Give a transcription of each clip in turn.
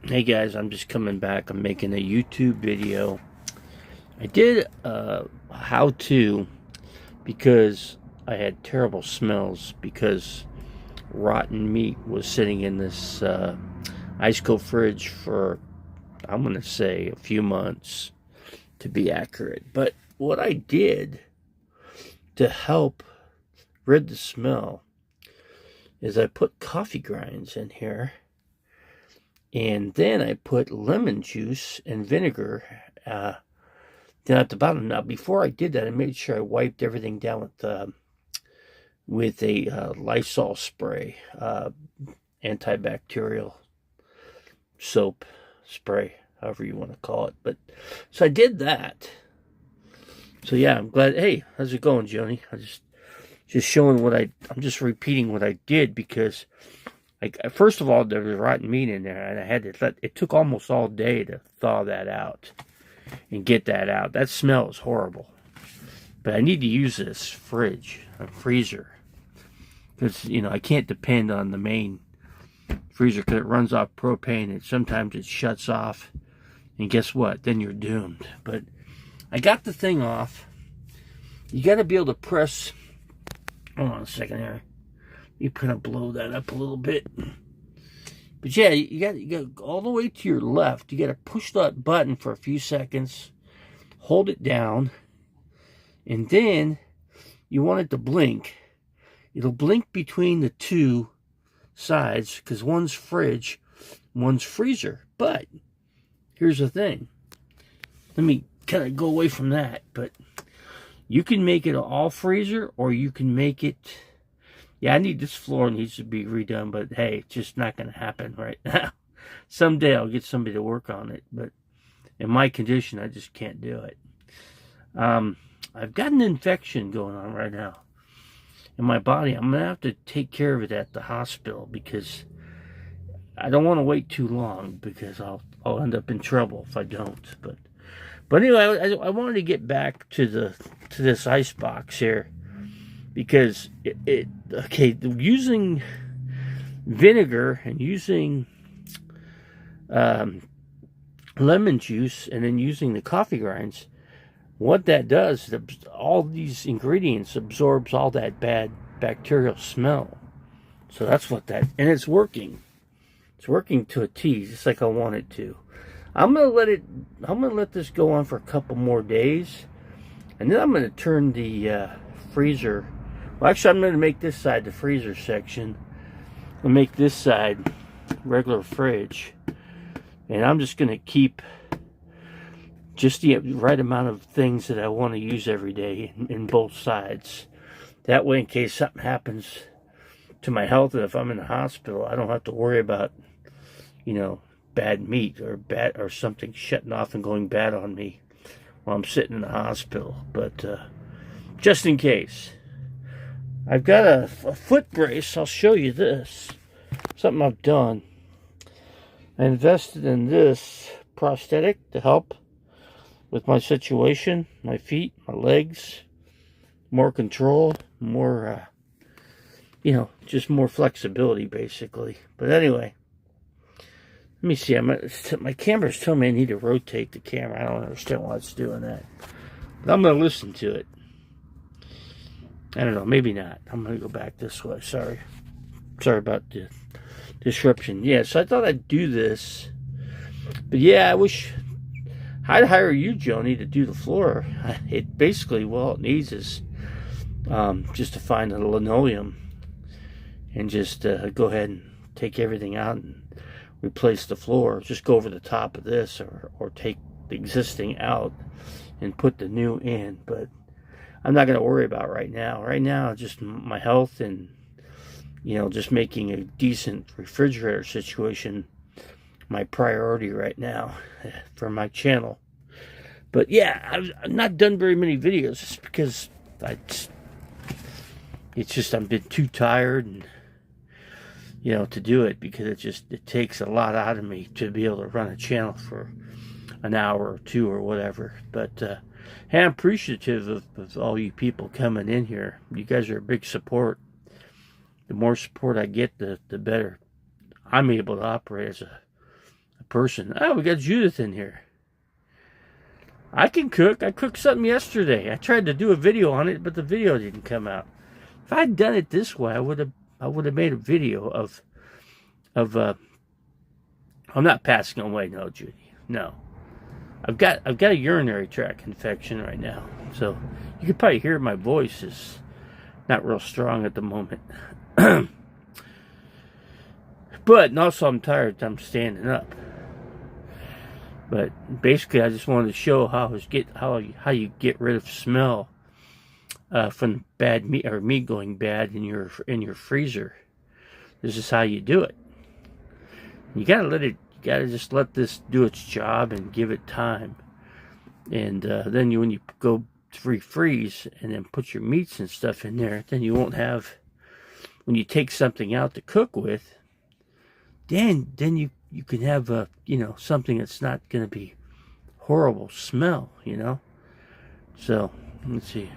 Hey guys, I'm just coming back. I'm making a YouTube video. I did a how-to because I had terrible smells because rotten meat was sitting in this ice cold fridge for, I'm going to say, a few months to be accurate. But what I did to help rid the smell is I put coffee grinds in here. And then I put lemon juice and vinegar down at the bottom. Now, before I did that, I made sure I wiped everything down with a Lysol spray, antibacterial soap spray, however you want to call it. But so I did that. So yeah, I'm glad. Hey, how's it going, Joni? I just showing what I'm just repeating what I did because. Like, first of all, there was rotten meat in there, and I had to it took almost all day to thaw that out and get that out. That smell is horrible. But I need to use this freezer, because, I can't depend on the main freezer because it runs off propane, and sometimes it shuts off, and guess what? Then you're doomed. But I got the thing off. You got to be able to press, hold on a second here. You kind of blow that up a little bit. But yeah, you got all the way to your left. You got to push that button for a few seconds. Hold it down. And then you want it to blink. It'll blink between the two sides because one's fridge, one's freezer. But here's the thing. Let me kind of go away from that. But you can make it all freezer or you can make it... Yeah, this floor needs to be redone, but hey, it's just not going to happen right now. Someday I'll get somebody to work on it, but in my condition, I just can't do it. I've got an infection going on right now in my body. I'm going to have to take care of it at the hospital because I don't want to wait too long because I'll end up in trouble if I don't. But anyway, I wanted to get back to this ice box here. Because using vinegar and using lemon juice and then using the coffee grinds, what that does, all these ingredients absorbs all that bad bacterial smell. So that's what and it's working. It's working to a T, just like I want it to. I'm gonna let this go on for a couple more days, and then I'm gonna turn the freezer. Well, actually, I'm going to make this side the freezer section and make this side regular fridge. And I'm just going to keep just the right amount of things that I want to use every day in both sides. That way, in case something happens to my health, and if I'm in the hospital, I don't have to worry about, bad meat or something shutting off and going bad on me while I'm sitting in the hospital. But just in case. I've got a foot brace. I'll show you this. Something I've done. I invested in this prosthetic to help with my situation, my feet, my legs, more control, more, just more flexibility, basically. But anyway, let me see. My camera's telling me I need to rotate the camera. I don't understand why it's doing that. But I'm going to listen to it. I don't know, maybe not. I'm going to go back this way. Sorry about the disruption. Yeah, so I thought I'd do this. But yeah, I wish I'd hire you, Joni, to do the floor. It basically, all it needs is just to find a linoleum and just go ahead and take everything out and replace the floor. Just go over the top of this or take the existing out and put the new in. But I'm not going to worry about right now. Right now, just my health and, just making a decent refrigerator situation my priority right now for my channel. But yeah, I've not done very many videos just because I've been too tired and, to do it because it takes a lot out of me to be able to run a channel for an hour or two or whatever. But, hey, I'm appreciative of all you people coming in here. You guys are a big support. The more support I get, the better I'm able to operate as a person. Oh, we got Judith in here. I can cook. I cooked something yesterday. I tried to do a video on it, but the video didn't come out. If I'd done it this way, I would have made a video of I'm not passing away, no, Judy. No. I've got a urinary tract infection right now. So you can probably hear my voice is not real strong at the moment. But also I'm tired. I'm standing up. But basically, I just wanted to show how you get rid of smell from bad meat or meat going bad in your freezer. This is how you do it. You gotta just let this do its job and give it time. And then when you go refreeze and then put your meats and stuff in there, then you won't have, when you take something out to cook with, then you can have something that's not going to be horrible smell, So let's see.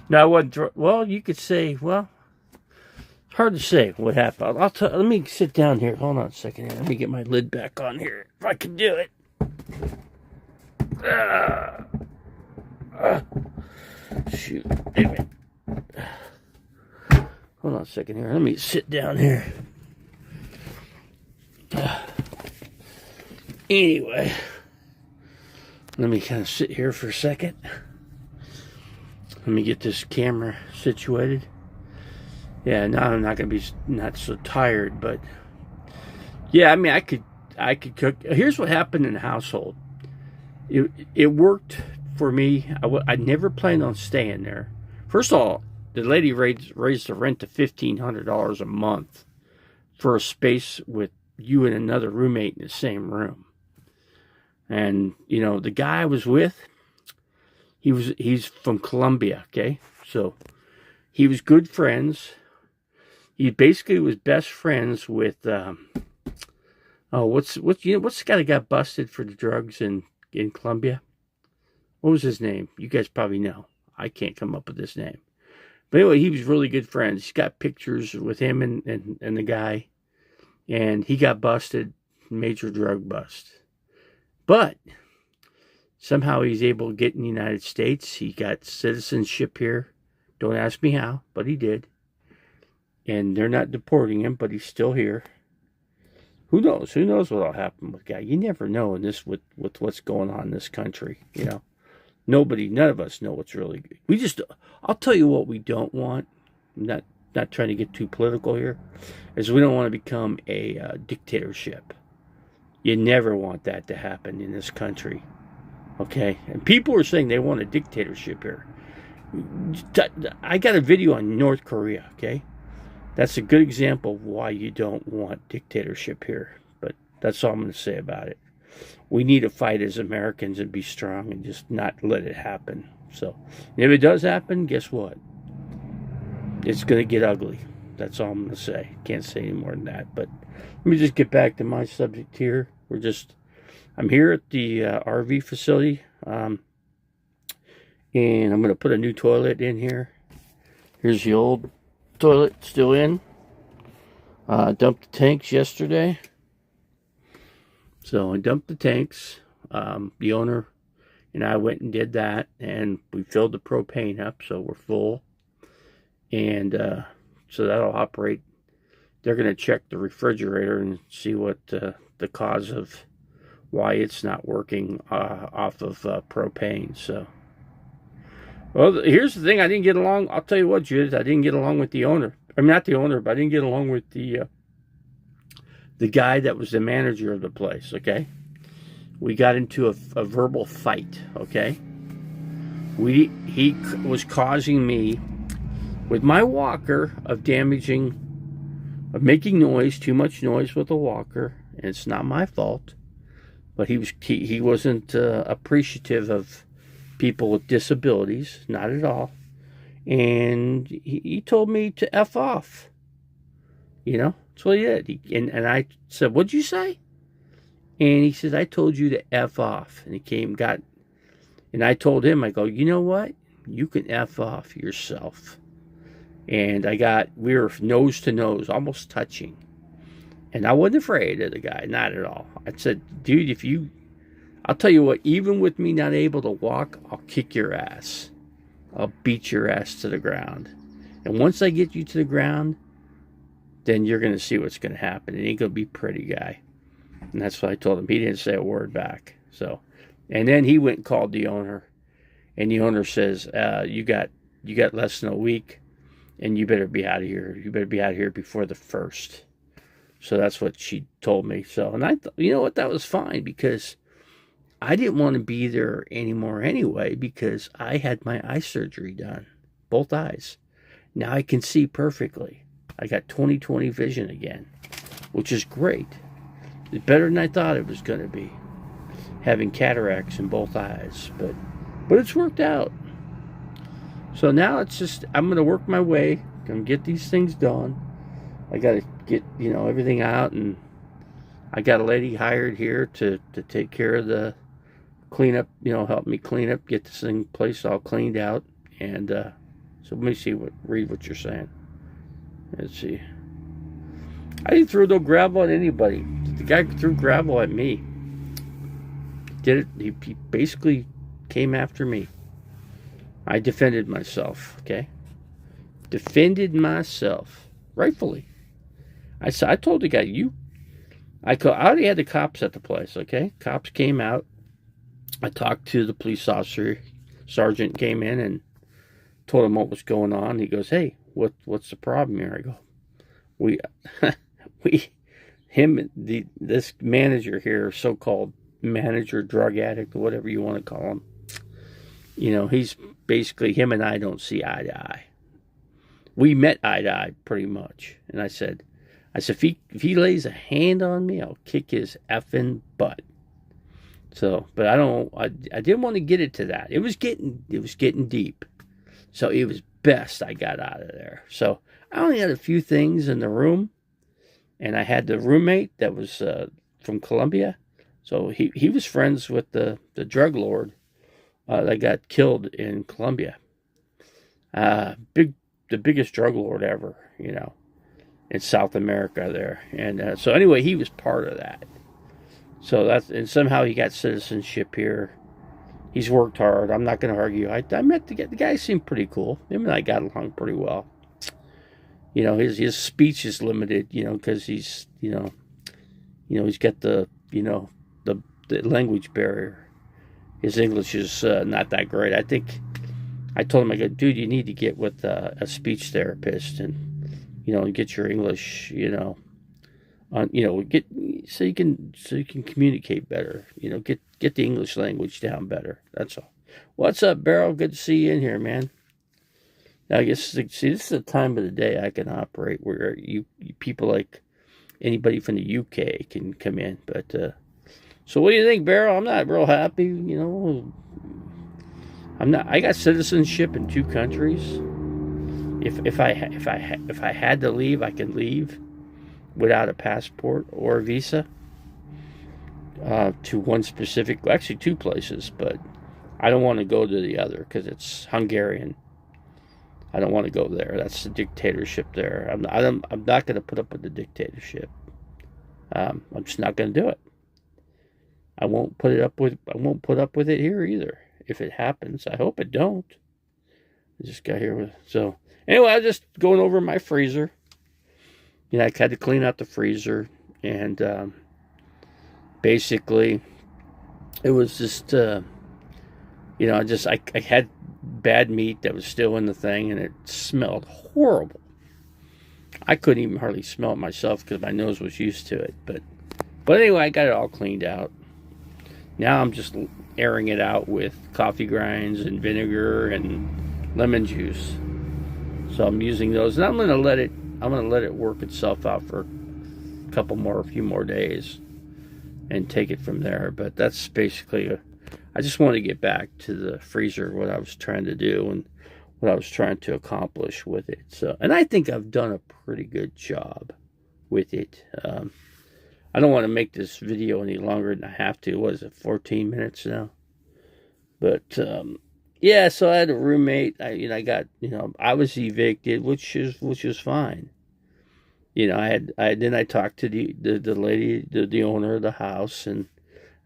Now you could say, it's hard to say what happened. Let me sit down here. Hold on a second here. Let me get my lid back on here if I can do it. Shoot, damn it. Hold on a second here. Let me sit down here. Anyway, let me kind of sit here for a second. Let me get this camera situated. Yeah, now I'm not going to be not so tired, but yeah, I mean, I could cook. Here's what happened in the household. It worked for me. I never planned on staying there. First of all, the lady raised the rent to $1,500 a month for a space with you and another roommate in the same room. And the guy I was with, he's from Colombia, okay? So he was good friends. He basically was best friends with what's the guy that got busted for the drugs in Colombia? What was his name? You guys probably know. I can't come up with his name. But anyway, he was really good friends. He's got pictures with him and the guy. And he got busted, major drug bust. But somehow he's able to get in the United States. He got citizenship here. Don't ask me how, but he did. And they're not deporting him, but he's still here. Who knows? Who knows what'll happen with the guy? You never know in this with what's going on in this country. None of us know what's really good. I'll tell you what we don't want. I'm not trying to get too political here, is we don't want to become a dictatorship. You never want that to happen in this country, okay? And people are saying they want a dictatorship here. I got a video on North Korea, okay? That's a good example of why you don't want dictatorship here. But that's all I'm going to say about it. We need to fight as Americans and be strong and just not let it happen. So, if it does happen, guess what? It's going to get ugly. That's all I'm going to say. Can't say any more than that. But let me just get back to my subject here. I'm here at the RV facility. And I'm going to put a new toilet in here. Here's the old toilet still in. Dumped the tanks yesterday. So I dumped the tanks. The owner and I went and did that. And we filled the propane up. So we're full. And so that'll operate. They're going to check the refrigerator and see what the cause of why it's not working off of propane. So, well, here's the thing. I didn't get along. I'll tell you what, Judith. I didn't get along with the owner. I mean, not the owner, but I didn't get along with the guy that was the manager of the place. Okay, we got into a verbal fight. Okay, he was causing me, with my walker, of making noise, too much noise with the walker, and it's not my fault. But he wasn't appreciative of people with disabilities, not at all. And he told me to F off. That's what he did. And I said, "What'd you say?" And he said, "I told you to F off." And and I told him, I go, "You know what? You can F off yourself." And we were nose to nose, almost touching. And I wasn't afraid of the guy, not at all. I said, dude, I'll tell you what, even with me not able to walk, I'll kick your ass. I'll beat your ass to the ground. And once I get you to the ground, then you're going to see what's going to happen. It ain't going to be pretty, guy. And that's what I told him. He didn't say a word back. So, and then he went and called the owner. And the owner says, you got less than a week, and you better be out of here. You better be out of here before the 1st. So that's what she told me. So, and I thought, you know what, that was fine, because I didn't want to be there anymore anyway, because I had my eye surgery done. Both eyes. Now I can see perfectly. I got 20/20 vision again, which is great. It's better than I thought it was going to be, having cataracts in both eyes. But it's worked out. So now it's just, I'm going to work my way. Going to get these things done. I got to get, everything out. And I got a lady hired here to take care of the cleanup, help me clean up, get this place all cleaned out. And so let me read what you're saying. Let's see. I didn't throw no gravel at anybody. The guy threw gravel at me. Did it? He basically came after me. I defended myself. Okay, defended myself rightfully. I told the guy, I already had the cops at the place. Okay, cops came out. I talked to the police officer. Sergeant came in and told him what was going on. He goes, "Hey, what's the problem here?" I go, this manager here, so-called manager, drug addict, or whatever you want to call him, he's basically, him and I don't see eye to eye. We met eye to eye pretty much. And I said, if he lays a hand on me, I'll kick his effing butt. So, but I didn't want to get it to that. It was getting deep. So it was best I got out of there. So I only had a few things in the room, and I had the roommate that was from Colombia. So he was friends with the drug lord that got killed in Colombia. The biggest drug lord ever, in South America there. And so anyway, he was part of that. So and somehow he got citizenship here. He's worked hard. I'm not going to argue. I met the guy. Seemed pretty cool. Him and I got along pretty well. His speech is limited, because he's, he's got the language barrier. His English is not that great. I think I told him, I go, dude, you need to get with a speech therapist and get your English, get so you can communicate better. Get the English language down better. That's all. What's up, Beryl? Good to see you in here, man. Now, I guess this is the time of the day I can operate where you people like anybody from the UK can come in. But so what do you think, Beryl? I'm not real happy. I'm not. I got citizenship in 2 countries. If I had to leave, I can leave without a passport or a visa to one specific, actually 2 places, but I don't want to go to the other because it's Hungarian. I don't want to go there. That's the dictatorship there. I'm not going to put up with the dictatorship. I'm just not going to do it. I won't put up with it here either. If it happens, I hope it don't. I just got here with so. Anyway, I was just going over my freezer. I had to clean out the freezer, and basically, it was just, I had bad meat that was still in the thing, and it smelled horrible. I couldn't even hardly smell it myself because my nose was used to it. But anyway, I got it all cleaned out. Now I'm just airing it out with coffee grinds and vinegar and lemon juice. So I'm using those, and I'm gonna let it work itself out for a few more days, and take it from there. But that's basically I just want to get back to the freezer, what I was trying to do and what I was trying to accomplish with it. So, and I think I've done a pretty good job with it. I don't want to make this video any longer than I have to. What is it, 14 minutes now? But yeah, so I had a roommate. I was evicted, which is fine. you know, then I talked to the lady, the owner of the house, and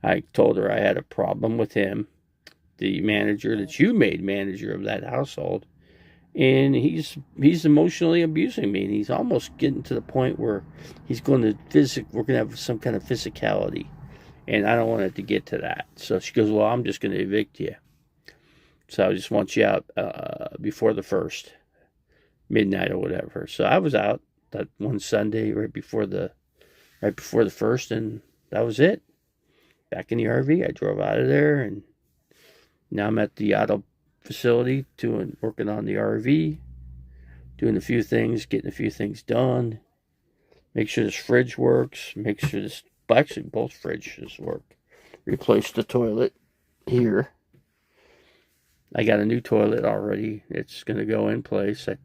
I told her I had a problem with him, the manager that you made manager of that household, and he's emotionally abusing me, and he's almost getting to the point where he's going to we're going to have some kind of physicality, and I don't want it to get to that. So she goes, well, I'm just going to evict you. So I just want you out before the first midnight or whatever. So I was out that one Sunday right before the first, and that was it. Back in the RV, I drove out of there, and now I'm at the auto facility working on the RV, doing a few things, getting a few things done. Make sure this fridge works. Make sure actually both fridges work. Replace the toilet here. I got a new toilet already. It's going to go in place. I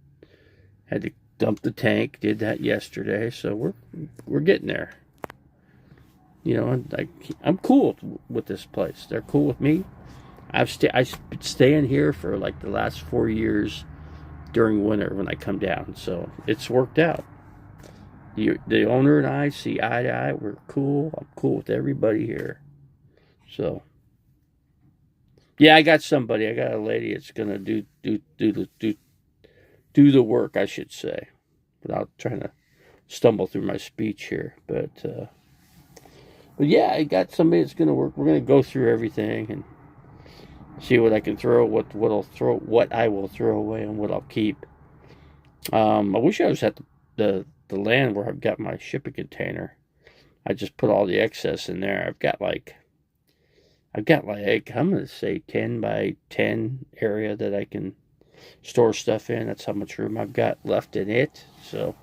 had to dump the tank. Did that yesterday. So we're getting there. You know, I'm cool with this place. They're cool with me. I've been staying here for like the last 4 years during winter when I come down. So it's worked out. The owner and I see eye to eye. We're cool. I'm cool with everybody here. So yeah, I got a lady that's gonna do the work, I should say, without trying to stumble through my speech here. But yeah, I got somebody that's gonna work. We're gonna go through everything and see what I can throw, what I will throw away, and what I'll keep. I wish I was at the land where I've got my shipping container. I just put all the excess in there. I've got like I'm gonna say 10 by 10 area that I can store stuff in. That's how much room I've got left in it. So,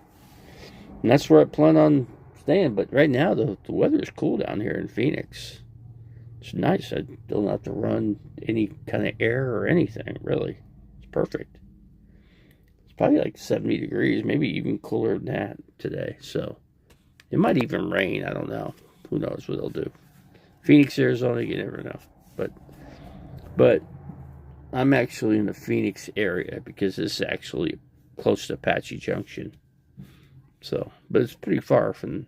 and that's where I plan on staying. But right now the weather is cool down here in Phoenix. It's nice. I don't have to run any kind of air or anything, really. It's perfect. It's probably like 70 degrees, maybe even cooler than that today. So it might even rain. I don't know. Who knows what it'll do. Phoenix, Arizona, you never know. But I'm actually in the Phoenix area because this is actually close to Apache Junction. So, but it's pretty far from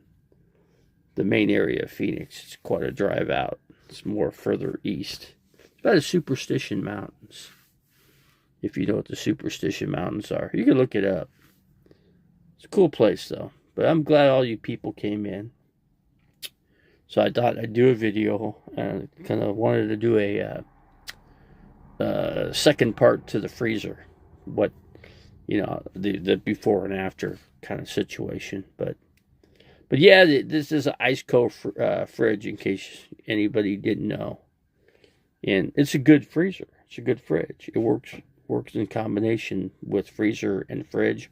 the main area of Phoenix. It's quite a drive out. It's more further east. It's by the Superstition Mountains. If you know what the Superstition Mountains are, you can look it up. It's a cool place though. But I'm glad all you people came in. So I thought I'd do a video and kind of wanted to do a second part to the freezer. What, you know, the before and after kind of situation. But yeah, this is an ice cold fridge in case anybody didn't know. And it's a good freezer. It's a good fridge. It works in combination with freezer and fridge.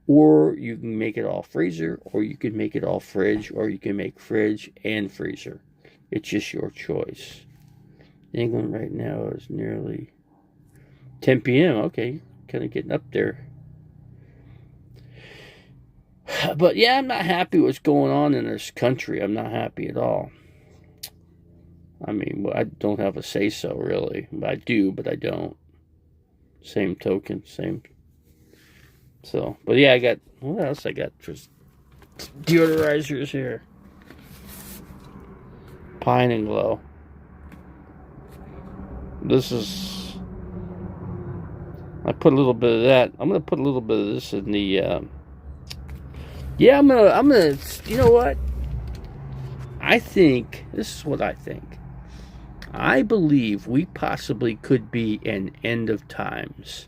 Or you can make it all freezer, or you can make it all fridge, or you can make fridge and freezer. It's just your choice. England right now is nearly 10 p.m. Okay, kind of getting up there. But yeah, I'm not happy with what's going on in this country. I'm not happy at all. I mean, I don't have a say-so, really. I do, but I don't. Same token, same. So, but yeah, I got, what else I got? Just deodorizers here. Pine and Glow. This is, I put a little bit of that. I'm going to put a little bit of this in the, yeah, I'm gonna, you know what? I think, this is what I think. I believe we possibly could be an end of times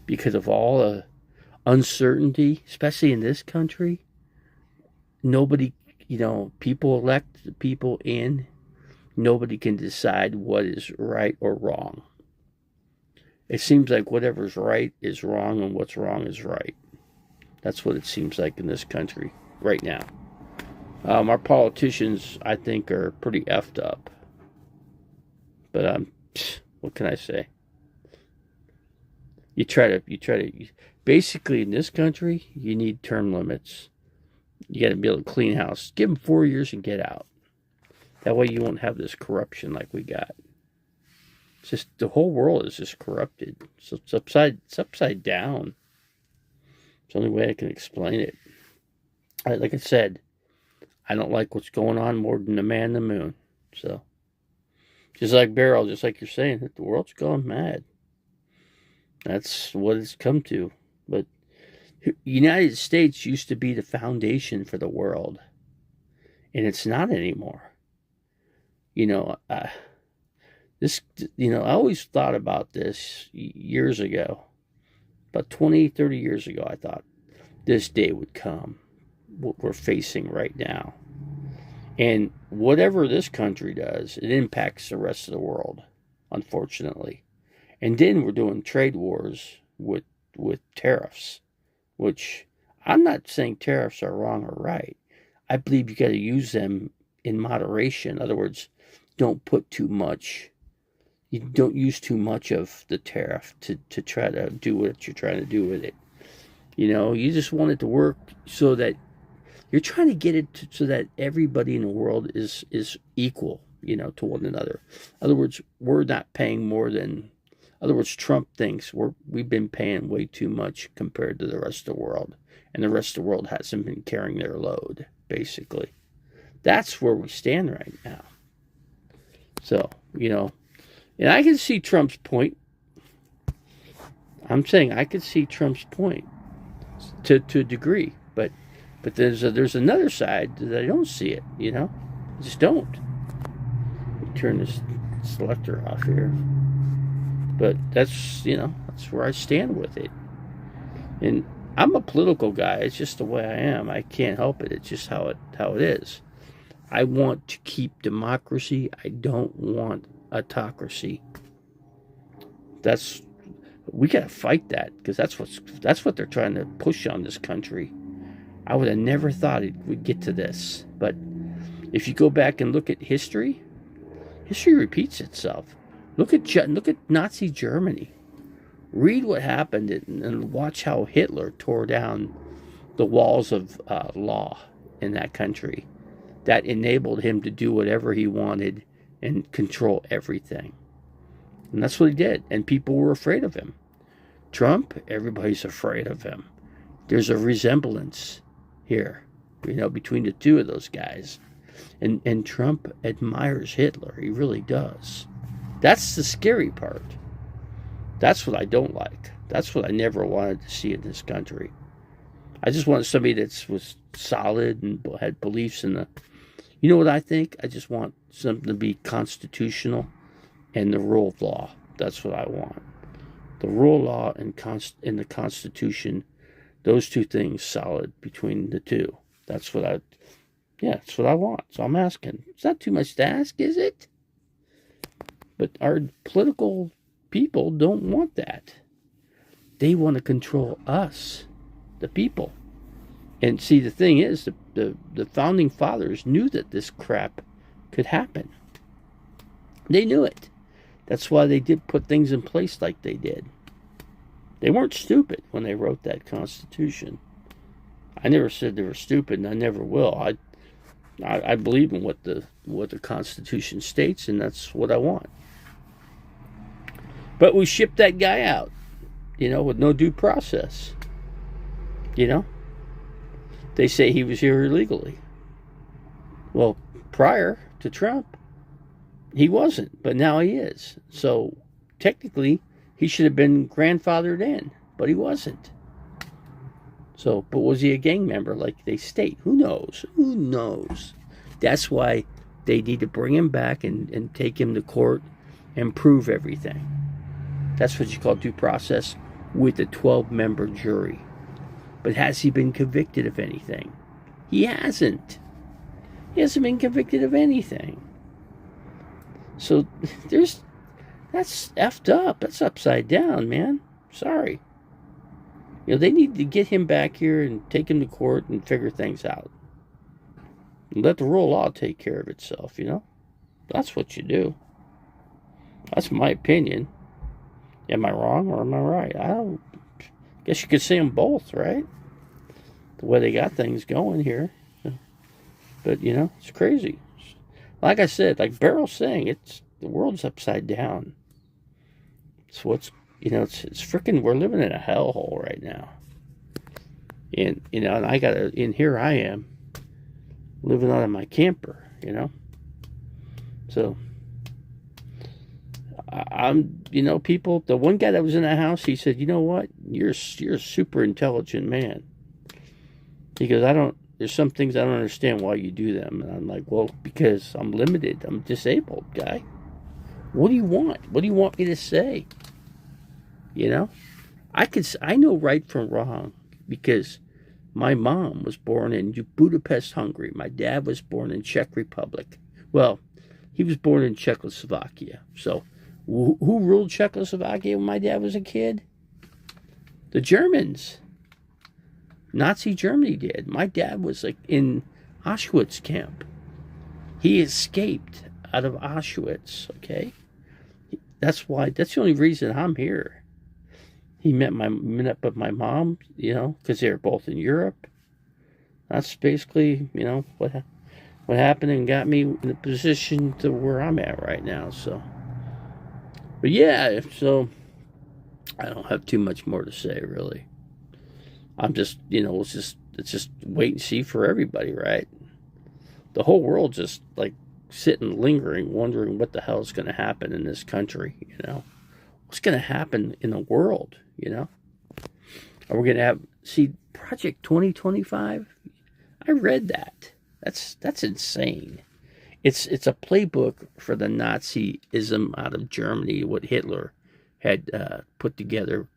because of all the uncertainty, especially in this country. Nobody, you know, people elect the people in. Nobody can decide what is right or wrong. It seems like whatever's right is wrong and what's wrong is right. That's what it seems like in this country right now. Our politicians, I think, are pretty effed up. But what can I say? You try to. Basically, in this country, you need term limits. You got to be able to clean house. Give them 4 years and get out. That way, you won't have this corruption like we got. It's just the whole world is just corrupted. So it's upside down. It's the only way I can explain it. Like I said, I don't like what's going on more than the man in the moon. So, just like Beryl, just like you're saying, the world's gone mad. That's what it's come to. But United States used to be the foundation for the world, and it's not anymore. You know, this. I always thought about this years ago, about 20, 30 years ago. I thought this day would come, what we're facing right now. And whatever this country does, it impacts the rest of the world, unfortunately. And then we're doing trade wars with tariffs, which I'm not saying tariffs are wrong or right. I believe you got to use them in moderation. In other words, don't put too much. You don't use too much of the tariff to try to do what you're trying to do with it. You just want it to work so that you're trying to get it so that everybody in the world is equal, to one another. In other words, we're not paying more than. In other words, Trump thinks we've been paying way too much compared to the rest of the world, and the rest of the world hasn't been carrying their load. Basically, that's where we stand right now. So, and I can see Trump's point. I'm saying I can see Trump's point to a degree, but there's another side that I don't see it. I just don't. Let me turn this selector off here. But that's where I stand with it. And I'm a political guy. It's just the way I am. I can't help it. It's just how it is. I want to keep democracy. I don't want autocracy. We gotta fight that, because that's what they're trying to push on this country. I would have never thought it would get to this. But if you go back and look at history repeats itself. Look at Nazi Germany. Read what happened and watch how Hitler tore down the walls of law in that country. That enabled him to do whatever he wanted and control everything. And that's what he did. And people were afraid of him. Trump, everybody's afraid of him. There's a resemblance here, between the two of those guys. And Trump admires Hitler. He really does. That's the scary part. That's what I don't like. That's what I never wanted to see in this country. I just wanted somebody that was solid and had beliefs in the... You know what I think? I just want something to be constitutional and the rule of law. That's what I want. The rule of law and the Constitution, those two things solid between the two. That's what I want. So I'm asking. It's not too much to ask, is it? But our political people don't want that. They want to control us, the people. And see, the thing is, the founding fathers knew that this crap could happen. They knew it. That's why they did put things in place like they did. They weren't stupid when they wrote that Constitution. I never said they were stupid, and I never will. I believe in what the Constitution states, and that's what I want. But we shipped that guy out, with no due process. They say he was here illegally. Well, prior to Trump, he wasn't, but now he is. So technically, he should have been grandfathered in, but he wasn't. So, but was he a gang member like they state? Who knows? Who knows? That's why they need to bring him back and take him to court and prove everything. That's what you call due process with a 12-member jury. But has he been convicted of anything? He hasn't. He hasn't been convicted of anything. So that's effed up. That's upside down, man. Sorry. They need to get him back here and take him to court and figure things out. And let the rule of law take care of itself, That's what you do. That's my opinion. Am I wrong or am I right? I don't guess you could say them both, right? The way they got things going here. But, it's crazy. Like I said, like Beryl's saying, the world's upside down. So it's freaking, we're living in a hellhole right now. And and and here I am living out of my camper, So I'm, people. The one guy that was in that house, he said, "You know what? You're a super intelligent man." Because there's some things I don't understand why you do them, and I'm like, well, because I'm limited. I'm disabled, guy. What do you want? What do you want me to say? I know right from wrong because my mom was born in Budapest, Hungary. My dad was born in Czech Republic. Well, he was born in Czechoslovakia. So, who ruled Czechoslovakia when my dad was a kid? The Germans. Nazi Germany did. My dad was like in Auschwitz camp. He escaped out of Auschwitz. Okay, that's the only reason I'm here. He met up with my mom, because they were both in Europe. That's basically, what happened and got me in the position to where I'm at right now. So, but yeah, so I don't have too much more to say, really. I'm just, it's just wait and see for everybody, right? The whole world just like sitting, lingering, wondering what the hell is going to happen in this country, What's going to happen in the world, Are we going to see Project 2025? I read that. That's insane. It's a playbook for the Nazism out of Germany, what Hitler had put together,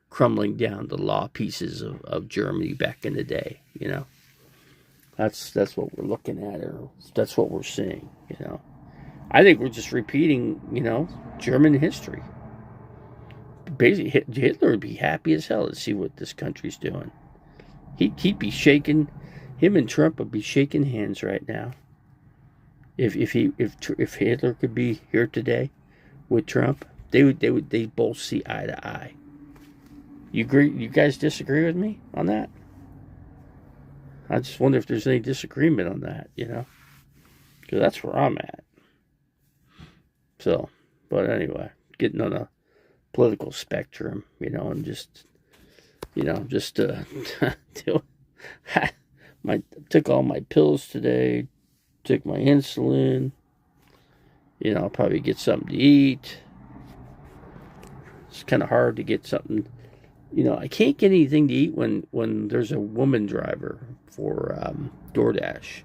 crumbling down the law pieces of Germany back in the day, That's what we're looking at, or that's what we're seeing, I think we're just repeating, German history. Basically, Hitler would be happy as hell to see what this country's doing. He'd be shaking. Him and Trump would be shaking hands right now. If Hitler could be here today with Trump, they both see eye to eye. You agree? You guys disagree with me on that? I just wonder if there's any disagreement on that, because that's where I'm at. So, but anyway, getting on a political spectrum, and just took all my pills today, took my insulin, I'll probably get something to eat. It's kind of hard to get something, I can't get anything to eat when there's a woman driver for DoorDash.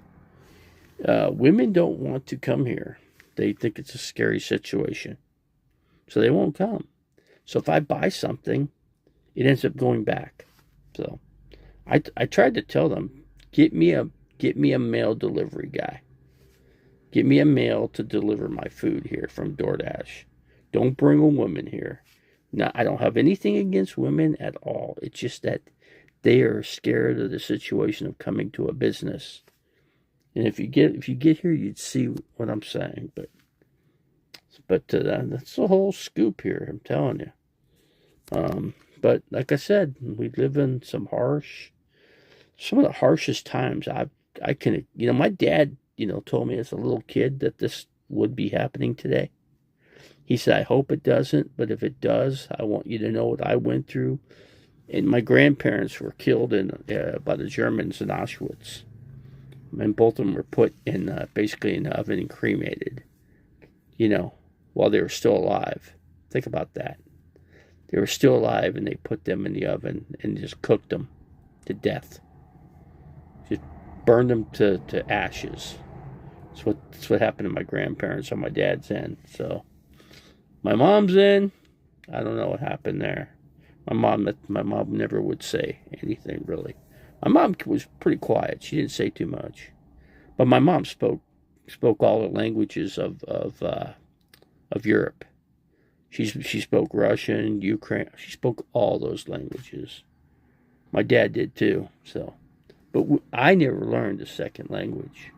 Women don't want to come here. They think it's a scary situation. So they won't come. So if I buy something, it ends up going back. So I tried to tell them, get me a mail delivery guy. Get me a mail to deliver my food here from DoorDash. Don't bring a woman here. Now, I don't have anything against women at all. It's just that they are scared of the situation of coming to a business. And if you get here, you'd see what I'm saying. But that's the whole scoop here. I'm telling you. But like I said, we live in some of the harshest times I can. My dad, told me as a little kid that this would be happening today. He said, I hope it doesn't, but if it does, I want you to know what I went through. And my grandparents were killed by the Germans in Auschwitz. And both of them were put in basically in the oven and cremated, while they were still alive. Think about that. They were still alive and they put them in the oven and just cooked them to death. Just burned them to ashes. That's what happened to my grandparents on my dad's end. So my mom's end, I don't know what happened there. My mom never would say anything really. My mom was pretty quiet. She didn't say too much. But my mom spoke all the languages of Europe. She spoke Russian, Ukraine. She spoke all those languages. My dad did too. So, but I never learned a second language.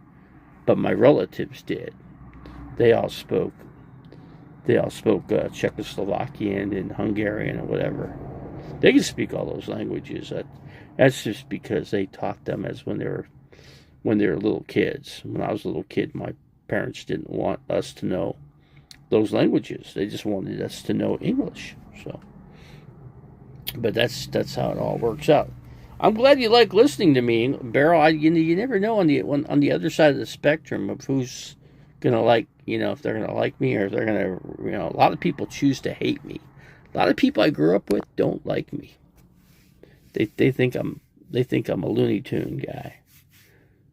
But my relatives did. They all spoke Czechoslovakian and Hungarian or whatever. They can speak all those languages. That's just because they taught them as when they were little kids. When I was a little kid, my parents didn't want us to know those languages. They just wanted us to know English. So, but that's how it all works out. I'm glad you like listening to me, Beryl. You never know on the other side of the spectrum of who's gonna like, if they're gonna like me or if they're gonna, a lot of people choose to hate me. A lot of people I grew up with don't like me. They think I'm a Looney Tune guy.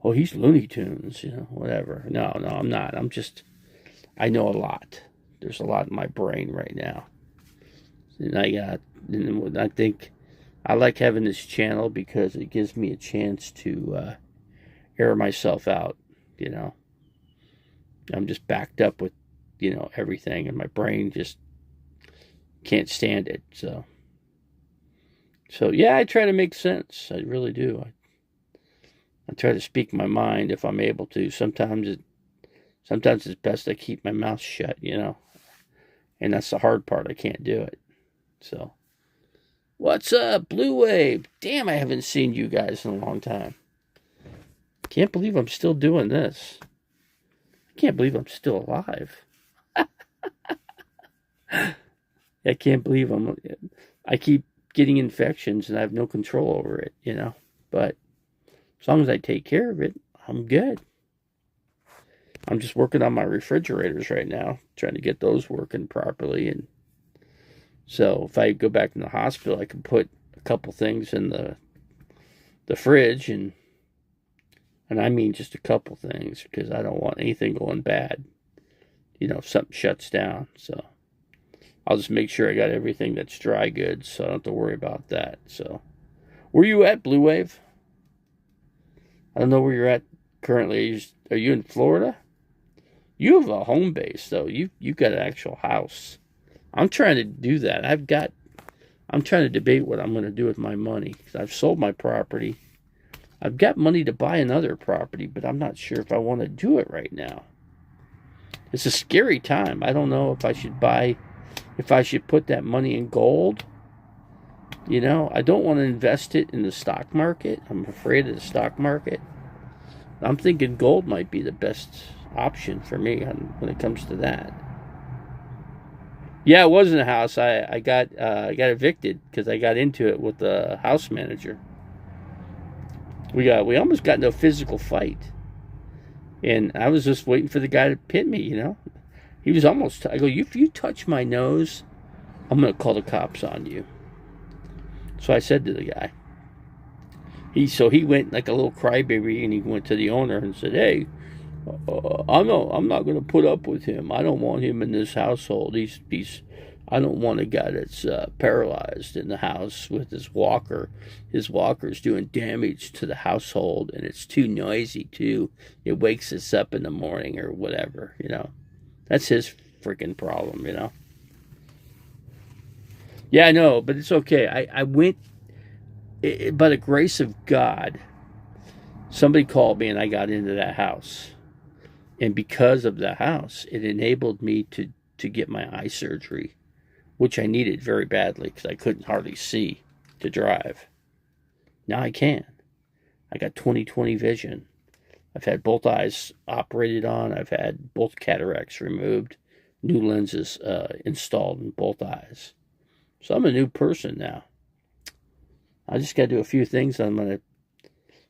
Oh, he's Looney Tunes, whatever. No, I'm not. I know a lot. There's a lot in my brain right now, and I think I like having this channel because it gives me a chance to air myself out. I'm just backed up with everything, and my brain just can't stand it. So yeah, I try to make sense. I really do. I try to speak my mind if I'm able to. Sometimes it's best I keep my mouth shut, and that's the hard part. I can't do it. So, what's up, Blue Wave? Damn, I haven't seen you guys in a long time. Can't believe I'm still doing this. I can't believe I'm still alive. I can't believe I keep getting infections and I have no control over it, But as long as I take care of it, I'm good. I'm just working on my refrigerators right now, trying to get those working properly. And so if I go back in the hospital, I can put a couple things in the fridge, and I mean just a couple things, because I don't want anything going bad, if something shuts down. So I'll just make sure I got everything that's dry goods, so I don't have to worry about that. So where you at, Blue Wave? I don't know where you're at currently. Are you in Florida? You have a home base, though. You've got an actual house. I'm trying to do that. I'm trying to debate what I'm going to do with my money, because I've sold my property. I've got money to buy another property, but I'm not sure if I want to do it right now. It's a scary time. I don't know if I should put that money in gold. I don't want to invest it in the stock market. I'm afraid of the stock market. I'm thinking gold might be the best option for me when it comes to that. Yeah, it was in a house. I got evicted because I got into it with the house manager. We almost got into a physical fight, and I was just waiting for the guy to hit me. He was almost. I go, if you touch my nose, I'm gonna call the cops on you. So I said to the guy. He went like a little crybaby, and he went to the owner and said, "Hey, I'm not going to put up with him. I don't want him in this household. I don't want a guy that's paralyzed in the house with his walker. His walker's doing damage to the household, and it's too noisy too. It wakes us up in the morning or whatever. That's his freaking problem. Yeah, I know, but it's okay. I went, by the grace of God, somebody called me and I got into that house. And because of the house, it enabled me to get my eye surgery, which I needed very badly because I couldn't hardly see to drive. Now I can. I got 20/20 vision. I've had both eyes operated on. I've had both cataracts removed, new lenses installed in both eyes. So I'm a new person now. I just got to do a few things. The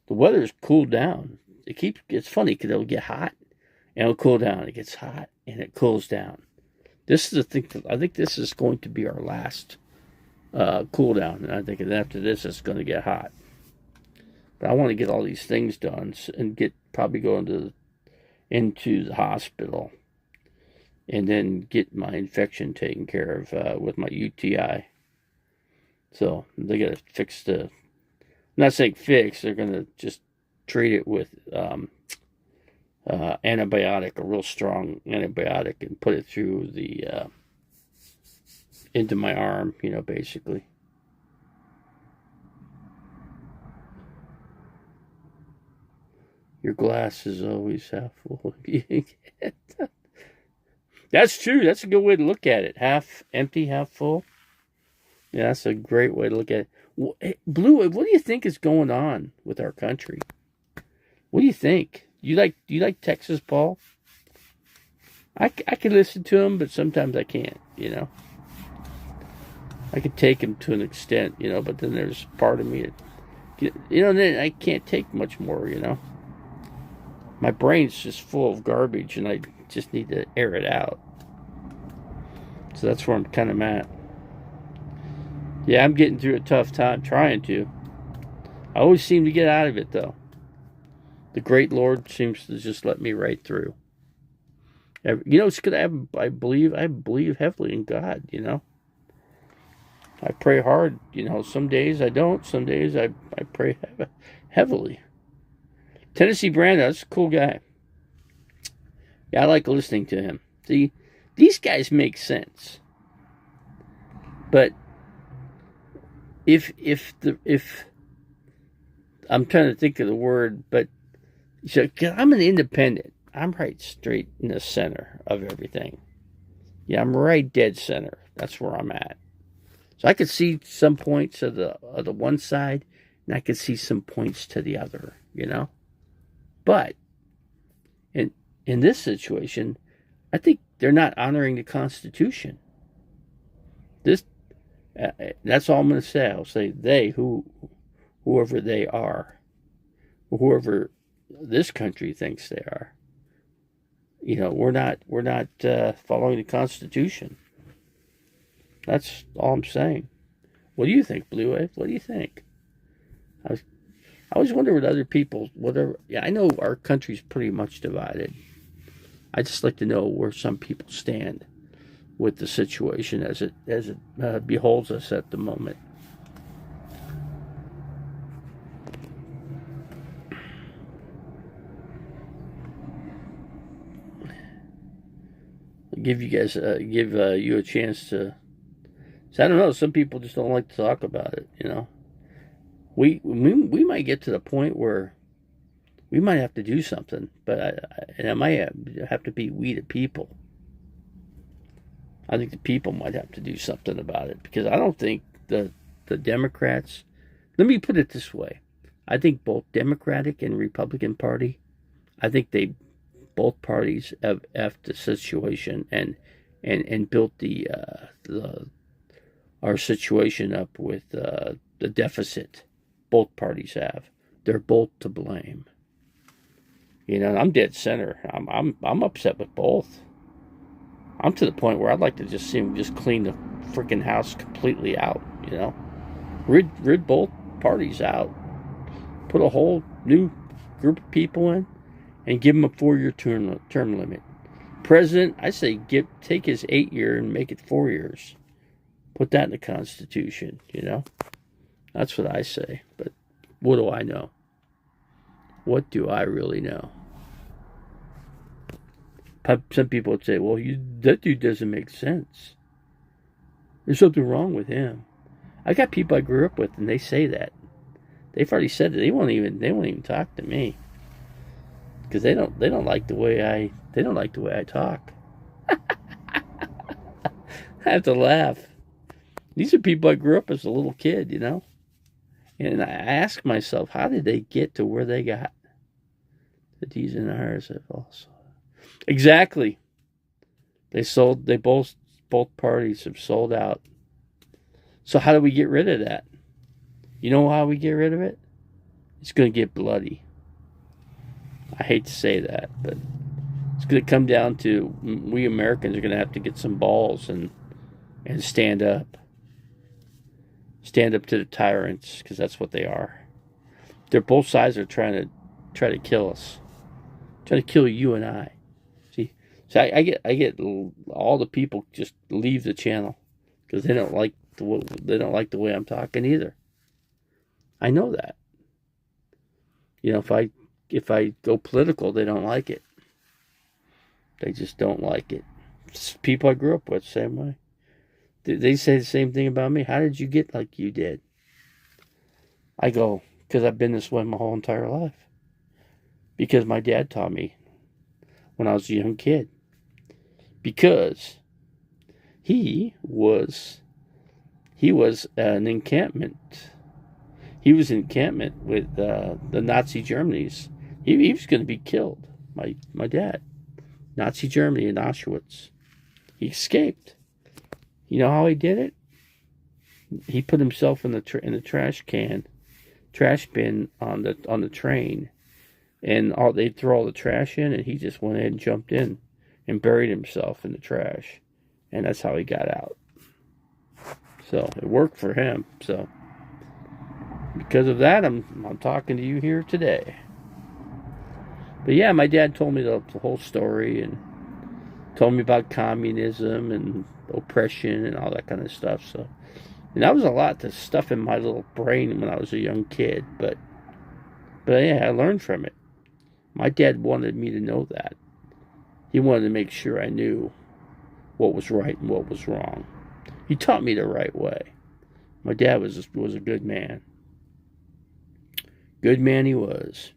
weather's cooled down. It's funny because it'll get hot and it'll cool down. It gets hot and it cools down. This is the thing. I think this is going to be our last cool down. And I think after this, it's going to get hot. But I want to get all these things done and probably go into the hospital and then get my infection taken care of with my UTI. So they got to fix I'm not saying fix, they're going to just treat it with antibiotic, a real strong antibiotic, and put it through into my arm, basically. Your glass is always half full. That's true. That's a good way to look at it. Half empty, half full. Yeah, that's a great way to look at it. Blue, what do you think is going on with our country? What do you think? Do you like Texas Paul? I can listen to him, but sometimes I can't, I could take him to an extent, but then there's part of me that Then I can't take much more, My brain's just full of garbage, and I just need to air it out. So that's where I'm kind of at. Yeah, I'm getting through a tough time, trying to. I always seem to get out of it, though. The great Lord seems to just let me right through. It's because I believe heavily in God, I pray hard, some days I don't, some days I pray heavily. Tennessee Brando, that's a cool guy. Yeah, I like listening to him. See, these guys make sense. But if I'm trying to think of the word, but so, 'cause I'm an independent. I'm right straight in the center of everything. Yeah, I'm right dead center. That's where I'm at. So I could see some points of the one side, and I could see some points to the other, But in this situation, I think they're not honoring the Constitution. That's all I'm going to say. I'll say they, whoever they are, whoever this country thinks they are. We're not following the Constitution. That's all I'm saying. What do you think, Blue Wave? What do you think? I always wonder what other people, whatever. Yeah, I know our country's pretty much divided. I just like to know where some people stand with the situation as it beholds us at the moment. I'll give you guys you a chance to. So I don't know. Some people just don't like to talk about it. We might get to the point where we might have to do something, but it might have to be we the people. I think the people might have to do something about it, because I don't think the Democrats. Let me put it this way: I think both Democratic and Republican Party, I think both parties have effed the situation and built our situation up with the deficit. Both parties have. They're both to blame. I'm dead center. I'm upset with both. I'm to the point where I'd like to just see them just clean the freaking house completely out. Rid both parties out. Put a whole new group of people in, and give them a 4-year term limit. President, I say take his 8-year and make it 4 years. Put that in the Constitution, That's what I say. But what do I know? What do I really know? Some people would say, well, that dude doesn't make sense. There's something wrong with him. I got people I grew up with, and they say that. They've already said that. They won't even talk to me, because they don't like the way I talk. I have to laugh. These are people I grew up as a little kid, And I ask myself, how did they get to where they got? The D's and R's have also. Exactly. Both parties have sold out. So how do we get rid of that? You know how we get rid of it? It's going to get bloody. I hate to say that, but it's going to come down to we Americans are going to have to get some balls and stand up. Stand up to the tyrants, because that's what they are. Both sides are trying to kill us, trying to kill you and I. See, so I get all the people just leave the channel because they don't like the way I'm talking either. I know that. If I go political, they don't like it. They just don't like it. It's people I grew up with, same way. They say the same thing about me. How did you get like you did? I go, because I've been this way my whole entire life. Because my dad taught me when I was a young kid. Because he was an encampment. He was in encampment with the Nazi Germany's. He was going to be killed. My dad, Nazi Germany in Auschwitz. He escaped. You know how he did it? He put himself in the trash can trash bin on the train, and they'd throw all the trash in, and he just went ahead and jumped in and buried himself in the trash, and that's how he got out. So it worked for him. So because of that, I'm talking to you here today. But yeah, my dad told me the whole story and told me about communism and oppression and all that kind of stuff. So, and that was a lot to stuff in my little brain when I was a young kid. But yeah, I learned from it. My dad wanted me to know that. He wanted to make sure I knew what was right and what was wrong. He taught me the right way. My dad was a good man. Good man he was.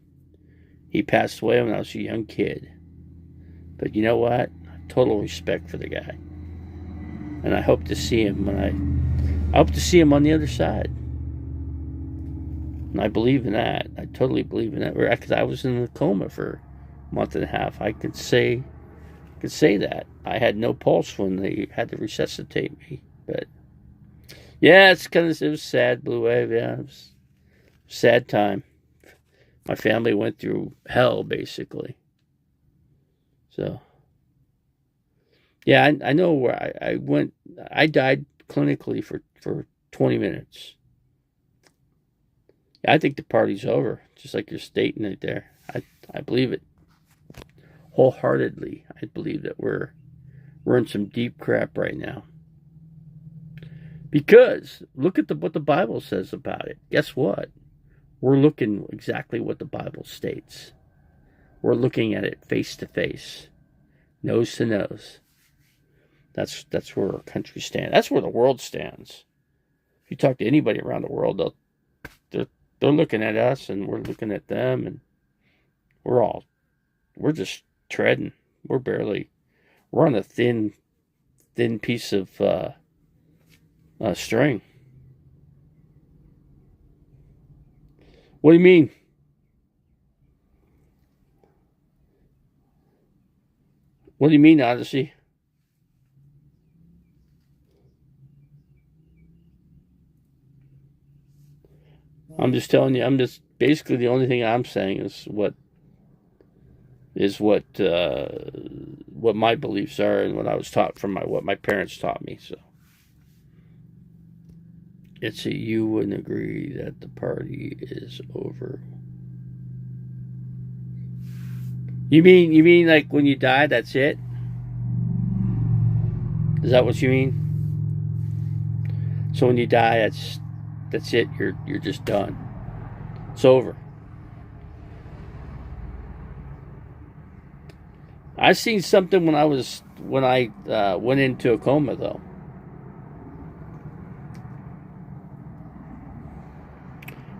He passed away when I was a young kid. But you know what? Total respect for the guy. And I hope to see him I hope to see him on the other side. And I believe in that. I totally believe in that. Because I was in a coma for a month and a half. I could say that. I had no pulse when they had to resuscitate me. But yeah, it was sad, Blue Wave. Yeah, it was a sad time. My family went through hell, basically. So, yeah, I know where I went. I died clinically for 20 minutes. I think the party's over, just like you're stating it there. I believe it wholeheartedly. I believe that we're in some deep crap right now. Because look at what the Bible says about it. Guess what? We're looking exactly what the Bible states. We're looking at it face to face, nose to nose. That's where our country stands. That's where the world stands. If you talk to anybody around the world, they're looking at us, and we're looking at them, and we're just treading. We're on a thin piece of string. What do you mean? What do you mean, Odyssey? I'm just telling you. I'm just basically the only thing I'm saying is what my beliefs are and what I was taught from what my parents taught me. So you wouldn't agree that the party is over. You mean like when you die, that's it? Is that what you mean? So when you die, that's it. You're just done. It's over. I seen something when I went into a coma though.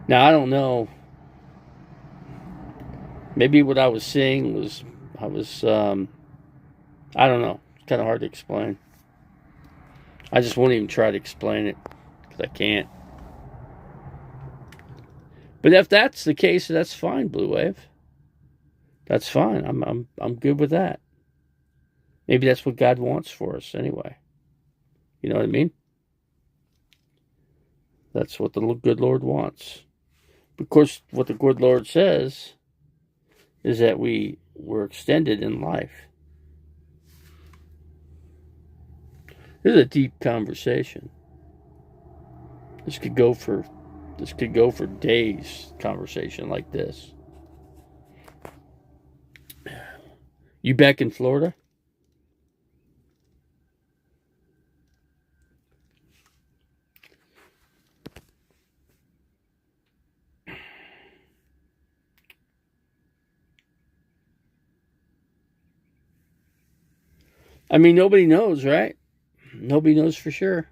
Now I don't know. Maybe what I was seeing was I don't know. It's kind of hard to explain. I just won't even try to explain it because I can't. But if that's the case, that's fine, Blue Wave. That's fine. I'm good with that. Maybe that's what God wants for us anyway. You know what I mean? That's what the good Lord wants. Of course, what the good Lord says is that we're extended in life. This is a deep conversation. This could go for days, conversation like this. You back in Florida? I mean, nobody knows, right? Nobody knows for sure.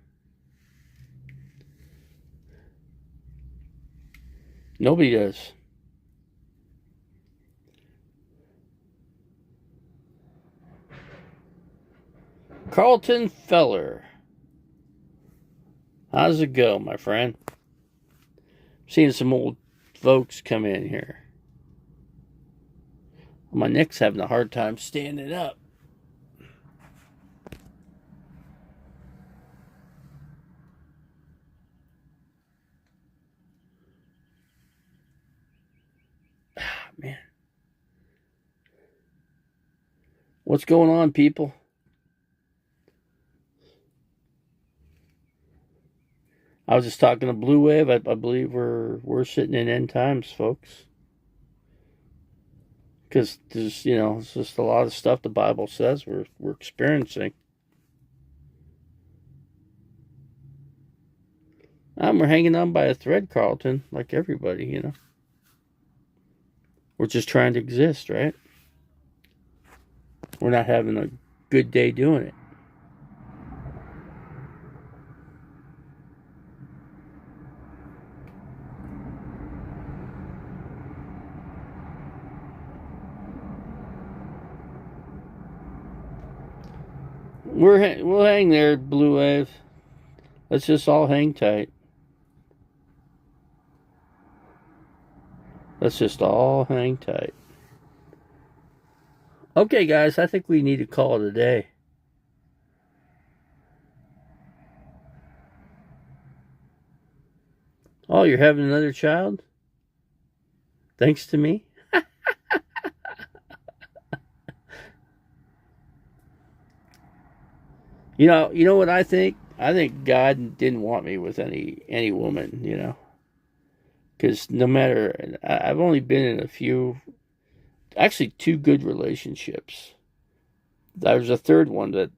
Nobody does. Carlton Feller. How's it go, my friend? Seeing some old folks come in here. My neck's having a hard time standing up. What's going on, people? I was just talking to Blue Wave. I believe we're sitting in end times, folks. Because there's, it's just a lot of stuff the Bible says we're experiencing. We're hanging on by a thread, Carlton, like everybody, We're just trying to exist, right? We're not having a good day doing it. We'll hang there, Blue Wave. Let's just all hang tight. Let's just all hang tight. Okay, guys, I think we need to call it a day. Oh, you're having another child? Thanks to me? You know what I think? I think God didn't want me with any woman, Because no matter, I've only been in a few, actually 2 good relationships. There was a third one that,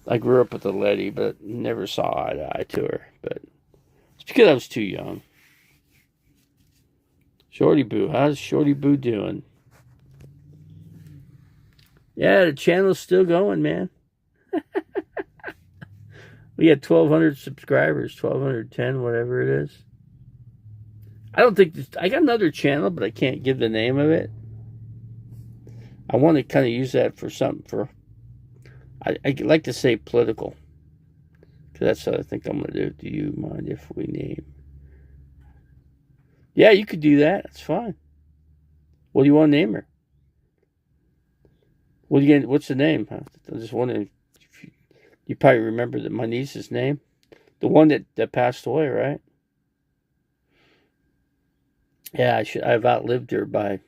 I grew up with a lady, but never saw eye to eye to her. But it's because I was too young. Shorty Boo, how's Shorty Boo doing? Yeah, the channel's still going, man. We had 1,200 subscribers, 1,210, whatever it is. I don't think I got another channel, but I can't give the name of it. I want to kind of use that for something I like to say political. Because that's what I think I'm going to do. Do you mind if we name? Yeah, you could do that. That's fine. What do you want to name her? What's the name? I'm just wondering if you probably remember my niece's name. The one that passed away, right? Yeah, I've outlived her by, I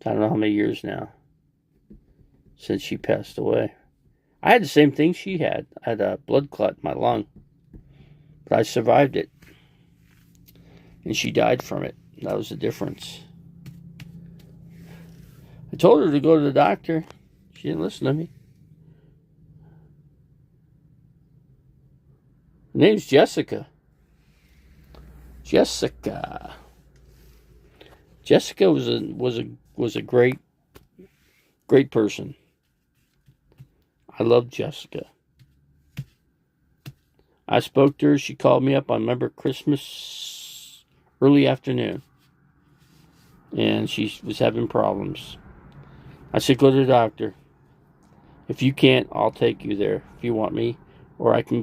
don't know how many years now since she passed away. I had the same thing she had. I had a blood clot in my lung, but I survived it, and she died from it. That was the difference. I told her to go to the doctor. She didn't listen to me. Her name's Jessica. Jessica was a great person. I love Jessica. I spoke to her. She called me up. I remember Christmas early afternoon, and she was having problems. I said, go to the doctor. If you can't, I'll take you there if you want me, or I can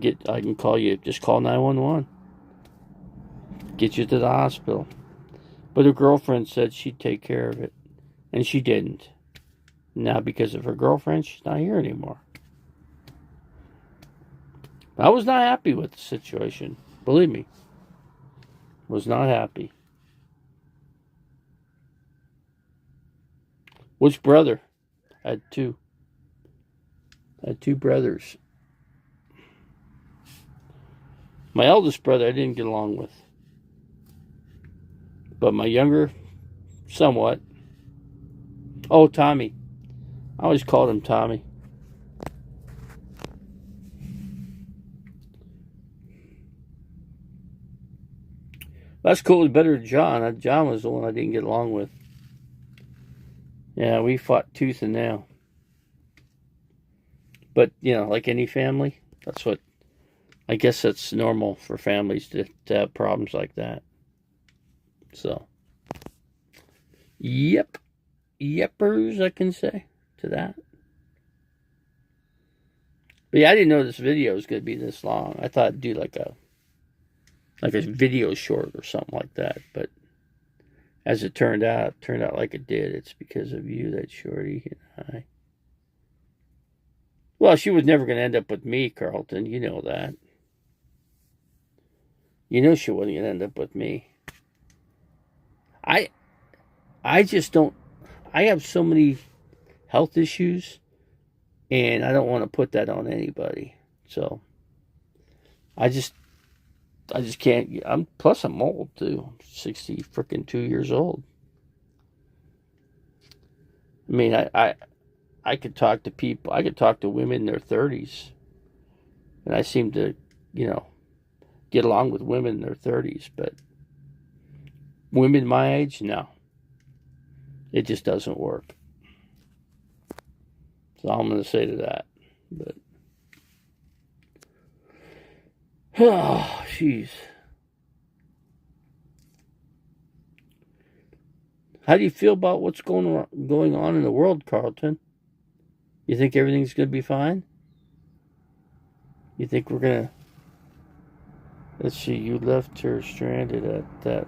call you. Just call 911. Get you to the hospital. But her girlfriend said she'd take care of it, and she didn't. Now, because of her girlfriend, she's not here anymore. I was not happy with the situation. Believe me. Was not happy. Which brother? I had 2. I had 2 brothers. My eldest brother I didn't get along with. But my younger, somewhat. Oh, Tommy. I always called him Tommy. That's cool. It's better than John. John was the one I didn't get along with. Yeah, we fought tooth and nail. But, like any family, I guess that's normal for families to have problems like that. So, yepers, I can say to that. But yeah, I didn't know this video was going to be this long. I thought I'd do like a video short or something like that. But as it turned out like it did. It's because of you that Shorty and I. Well, she was never going to end up with me, Carlton. You know that. You know she wasn't going to end up with me. I just don't. I have so many health issues, and I don't want to put that on anybody. So I just can't. I'm old too. 62 years old. I mean, I could talk to people. I could talk to women in their 30s, and I seem to, you know, get along with women in their 30s. But women my age, no, it just doesn't work. That's all I'm going to say to that. But oh, jeez. How do you feel about what's going on in the world, Carlton? You think everything's going to be fine? You think we're going to... Let's see, you left her stranded at that...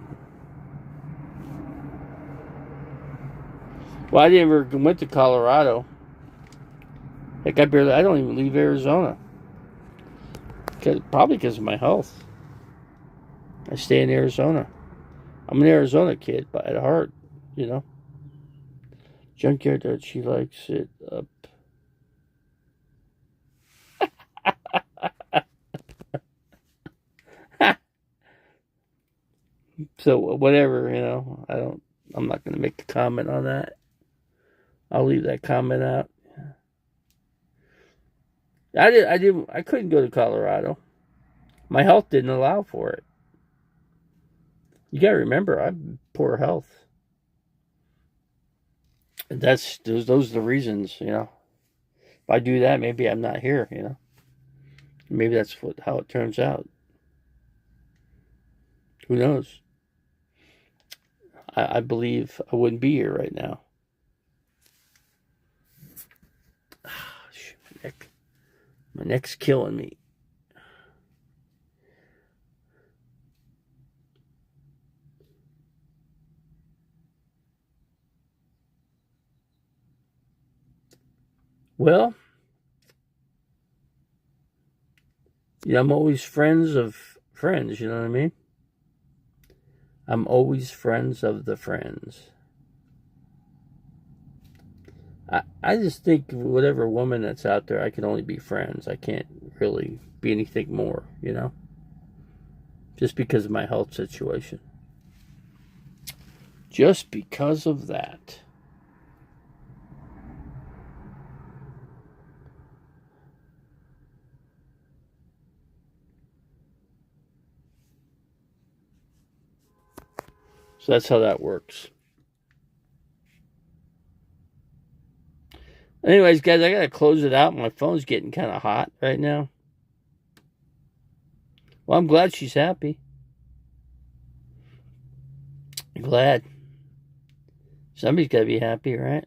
Well, I never went to Colorado. Heck, I don't even leave Arizona. Probably because of my health. I stay in Arizona. I'm an Arizona kid, but at heart, you know. Junkyard that she likes it up. So whatever, you know, I'm not going to make the comment on that. I'll leave that comment out. I couldn't go to Colorado. My health didn't allow for it. You got to remember, I have poor health. And those are the reasons, you know. If I do that, maybe I'm not here, you know. Maybe that's how it turns out. Who knows? I believe I wouldn't be here right now. My neck's killing me. Well, yeah, I'm always friends of friends, you know what I mean? I'm always friends of the friends. I just think whatever woman that's out there, I can only be friends. I can't really be anything more, you know? Just because of my health situation. Just because of that. So that's how that works. Anyways, guys, I gotta close it out. My phone's getting kind of hot right now. Well, I'm glad she's happy. I'm glad. Somebody's gotta be happy, right?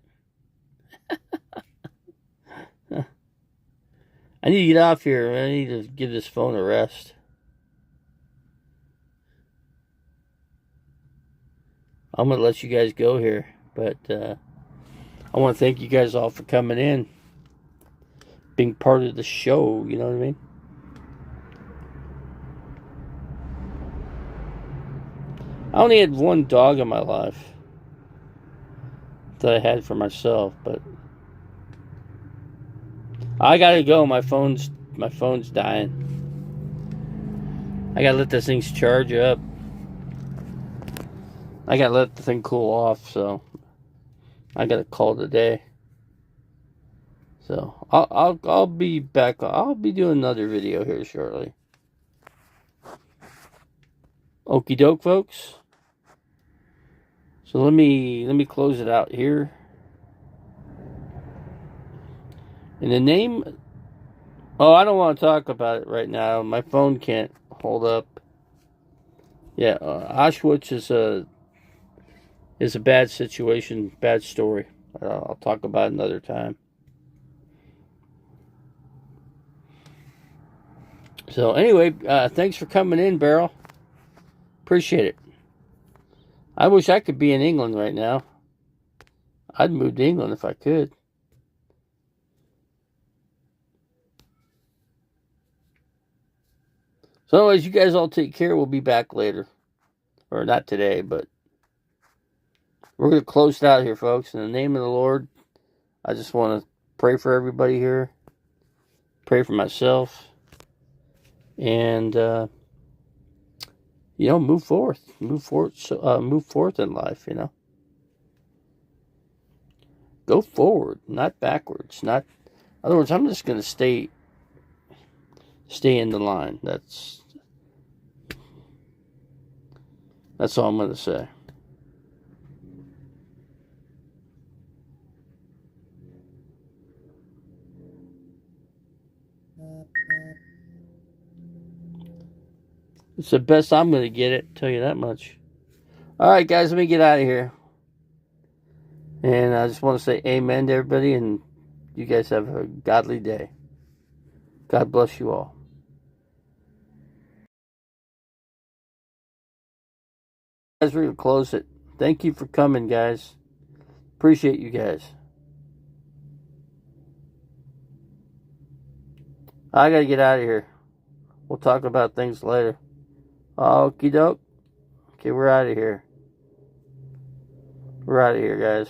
I need to get off here. I need to give this phone a rest. I'm gonna let you guys go here, but I want to thank you guys all for coming in, being part of the show, you know what I mean? I only had one dog in my life that I had for myself, but I gotta go. My phone's dying. I gotta let this thing charge up. I gotta let the thing cool off, so I gotta call it a day. So I'll be back. I'll be doing another video here shortly. Okie doke, folks. So let me close it out here. In the name... Oh, I don't want to talk about it right now. My phone can't hold up. Yeah, Auschwitz is a bad situation, bad story. I'll talk about it another time. So anyway, thanks for coming in, Beryl. Appreciate it. I wish I could be in England right now. I'd move to England if I could. So anyways, you guys all take care. We'll be back later. Or not today, but We're going to close it out here, folks. In the name of the Lord, I just want to pray for everybody here. Pray for myself. And, you know, move forth. Move forth in life, you know. Go forward, not backwards. Not, in other words, I'm just going to stay in the line. That's all I'm going to say. It's the best I'm going to get it, tell you that much. All right, guys, let me get out of here. And I just want to say amen to everybody, and you guys have a godly day. God bless you all. Guys, we're going to close it. Thank you for coming, guys. Appreciate you guys. I got to get out of here. We'll talk about things later. Okie doke. Okay, we're out of here. We're out of here, guys.